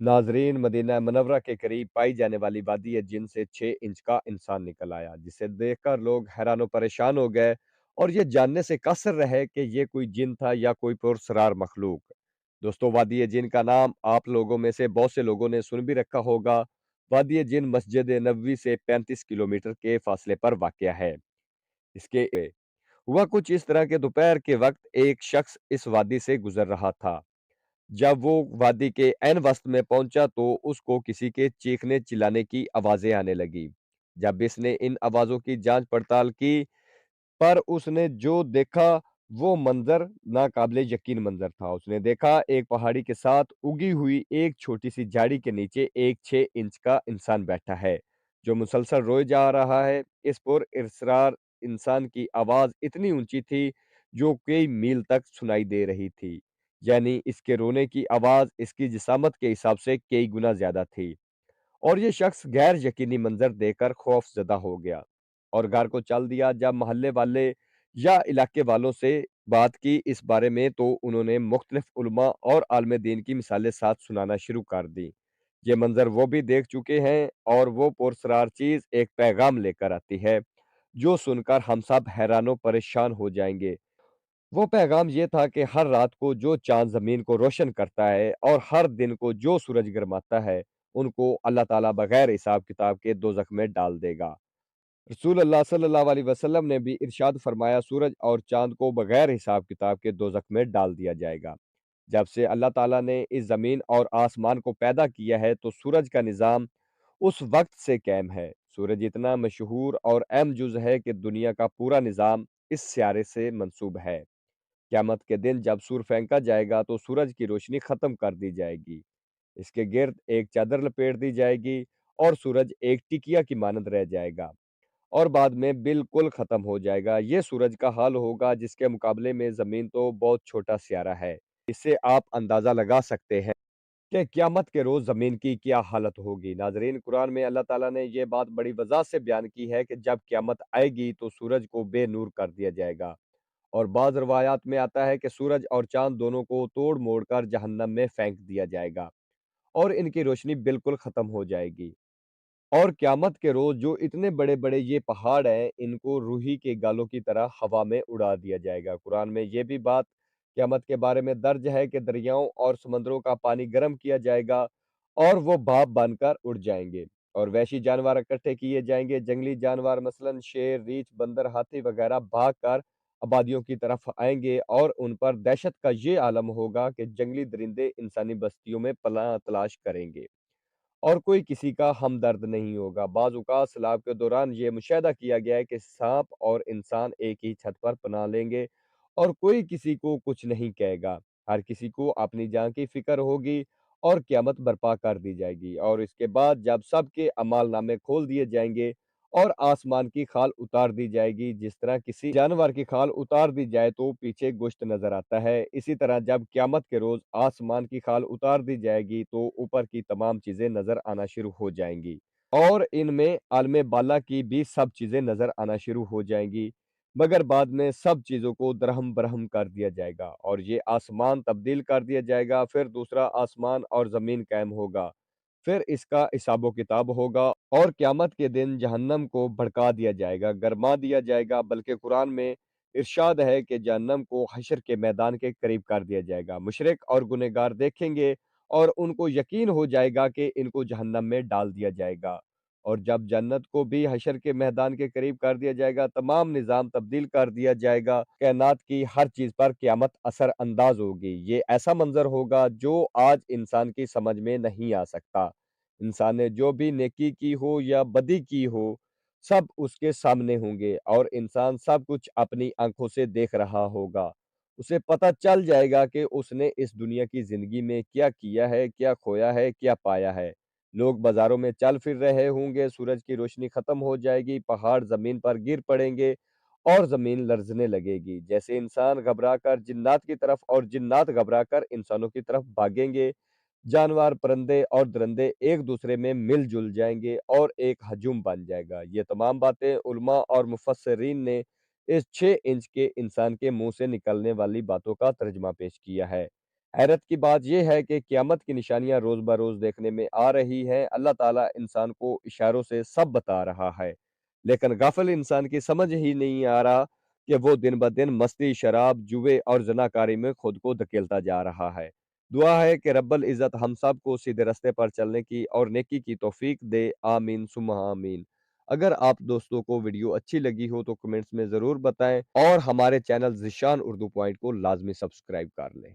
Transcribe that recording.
नाजरीन, मदीना मनव्वरा के करीब पाई जाने वाली वादी जिन से 6 इंच का इंसान निकल आया, जिसे देखकर लोग हैरान और परेशान हो गए और ये जानने से कसर रहे कि ये कोई जिन था या कोई पुरस्रार मखलूक। दोस्तों, वादी जिन का नाम आप लोगों में से बहुत से लोगों ने सुन भी रखा होगा। वादी जिन मस्जिद नबवी से 35 किलोमीटर के फासले पर वाक़या है। इसके हुआ कुछ इस तरह के दोपहर के वक्त एक शख्स इस वादी से गुजर रहा था। जब वो वादी के ऐन वस्त में पहुंचा तो उसको किसी के चीखने चिल्लाने की आवाजें आने लगी। जब इसने इन आवाजों की जांच पड़ताल की, पर उसने जो देखा वो मंजर नाकाबिले यकीन मंजर था। उसने देखा एक पहाड़ी के साथ उगी हुई एक छोटी सी झाड़ी के नीचे एक 6 इंच का इंसान बैठा है, जो मुसलसल रोए जा रहा है। इस पर इसरार इंसान की आवाज इतनी ऊंची थी जो कई मील तक सुनाई दे रही थी। यानी इसके रोने की आवाज इसकी जिसामत के हिसाब से कई गुना ज्यादा थी। और ये शख्स गैर यकीनी मंजर देखकर खौफ ज़दा हो गया और घर को चल दिया। जब मोहल्ले वाले या इलाके वालों से बात की इस बारे में, तो उन्होंने मुख्तलिफ उलमा और आलिम दीन की मिसालें साथ सुनाना शुरू कर दी। ये मंजर वो भी देख चुके हैं और वो पुरसरार चीज़ एक पैगाम लेकर आती है, जो सुनकर हम सब हैरान परेशान हो जाएंगे। वो पैगाम ये था कि हर रात को जो चाँद ज़मीन को रोशन करता है और हर दिन को जो सूरज गरमाता है, उनको अल्लाह ताला बगैर हिसाब-किताब के दोज़ख में डाल देगा। रसूल अल्लाह सल्लल्लाहु अलैहि वसल्लम ने भी इरशाद फरमाया, सूरज और चाँद को बगैर हिसाब-किताब के दोज़ख में डाल दिया जाएगा। जब से अल्लाह ताला ने इस ज़मीन और आसमान को पैदा किया है, तो सूरज का निज़ाम उस वक़्त से कायम है। सूरज इतना मशहूर और अहम जुज़ है कि दुनिया का पूरा निज़ाम इस सियारे से मंसूब है। क़यामत के दिन जब सूर फेंका जाएगा तो सूरज की रोशनी खत्म कर दी जाएगी। इसके गिर्द एक चादर लपेट दी जाएगी और सूरज एक टिकिया की मानद रह जाएगा और बाद में बिल्कुल खत्म हो जाएगा। ये सूरज का हाल होगा जिसके मुकाबले में ज़मीन तो बहुत छोटा सियारा है। इससे आप अंदाज़ा लगा सकते हैं कि क़यामत के रोज़ ज़मीन की क्या हालत होगी। नाज़रीन, कुरान में अल्लाह ताला ने ये बात बड़ी वज़ाहत से बयान की है कि जब क़यामत आएगी तो सूरज को बेनूर कर दिया जाएगा। और बाज़ रवायात में आता है कि सूरज और चाँद दोनों को तोड़-मोड़ कर जहन्नम में फेंक दिया जाएगा और इनकी रोशनी बिल्कुल ख़त्म हो जाएगी। और क़यामत के रोज़ जो इतने बड़े-बड़े ये पहाड़ हैं, इनको रूही के गालों की तरह हवा में उड़ा दिया जाएगा। कुरान में ये भी बात क़यामत के बारे में दर्ज है कि दरियाओं और समंदरों का पानी गर्म किया जाएगा और वो भाप बनकर उड़ जाएँगे और वहशी जानवर इकट्ठे किए जाएँगे। जंगली जानवर मसलन शेर, रीछ, बंदर, हाथी वगैरह भागकर आबादियों की तरफ आएँगे और उन पर दहशत का ये आलम होगा कि जंगली दरिंदे इंसानी बस्तियों में पनाह तलाश करेंगे और कोई किसी का हमदर्द नहीं होगा। बाज़ औक़ात सैलाब के दौरान ये मुशाहिदा किया गया है कि साँप और इंसान एक ही छत पर पनाह लेंगे और कोई किसी को कुछ नहीं कहेगा। हर किसी को अपनी जान की फ़िक्र होगी और क़यामत बर्पा कर दी जाएगी और इसके बाद जब सबके अमालनामे खोल दिए जाएँगे और आसमान की खाल उतार दी जाएगी, जिस तरह किसी जानवर की खाल उतार दी जाए तो पीछे गोश्त नज़र आता है, इसी तरह जब क़यामत के रोज़ आसमान की खाल उतार दी जाएगी तो ऊपर की तमाम चीज़ें नज़र आना शुरू हो जाएँगी और इनमें आलम बाला की भी सब चीज़ें नज़र आना शुरू हो जाएँगी, मगर बाद में सब चीज़ों को दरहम-बरहम कर दिया जाएगा और ये आसमान तब्दील कर दिया जाएगा, फिर दूसरा आसमान और ज़मीन कायम होगा। फिर इसका हिसाब-व-किताब होगा और क़यामत के दिन जहन्नम को भड़का दिया जाएगा, गरमा दिया जाएगा। बल्कि कुरान में इरशाद है कि जहन्नम को हश्र के मैदान के करीब कर दिया जाएगा। मुशरिक और गुनहगार देखेंगे और उनको यकीन हो जाएगा कि इनको जहन्नम में डाल दिया जाएगा। और जब जन्नत को भी हश्र के मैदान के करीब कर दिया जाएगा, तमाम निज़ाम तब्दील कर दिया जाएगा, कायनात की हर चीज़ पर क़यामत असर अंदाज़ होगी। ये ऐसा मंज़र होगा जो आज इंसान की समझ में नहीं आ सकता। इंसान ने जो भी नेकी की हो या बदी की हो, सब उसके सामने होंगे और इंसान सब कुछ अपनी आँखों से देख रहा होगा। उसे पता चल जाएगा कि उसने इस दुनिया की ज़िंदगी में क्या किया है, क्या खोया है, क्या पाया है। लोग बाज़ारों में चल फिर रहे होंगे, सूरज की रोशनी ख़त्म हो जाएगी, पहाड़ ज़मीन पर गिर पड़ेंगे और ज़मीन लर्ज़ने लगेगी। जैसे इंसान घबराकर जिन्नात की तरफ और जिन्नात घबराकर इंसानों की तरफ भागेंगे, जानवर, परिंदे और दरिंदे एक-दूसरे में मिल-जुल जाएँगे और एक हजूम बन जाएगा। ये तमाम बातें उलमा और मुफस्सिरीन ने इस 6 इंच के इंसान के मुँह से निकलने वाली बातों का तर्जुमा पेश किया है। حیرت کی بات یہ ہے کہ قیامت کی نشانیاں روز بروز دیکھنے میں آ رہی ہیں۔ اللہ تعالیٰ انسان کو اشاروں سے سب بتا رہا ہے، لیکن غافل انسان کی سمجھ ہی نہیں آ رہا کہ وہ دن بدن مستی، شراب، جوے اور زناکاری میں خود کو دھکیلتا جا رہا ہے۔ دعا ہے کہ رب العزت ہم سب کو سیدھے راستے پر چلنے کی اور نیکی کی توفیق دے، آمین ثم آمین۔ اگر آپ دوستوں کو ویڈیو اچھی لگی ہو تو کمنٹس میں ضرور بتائیں، اور ہمارے چینل ذیشان اردو پوائنٹ کو لازمی سبسکرائب کر لیں۔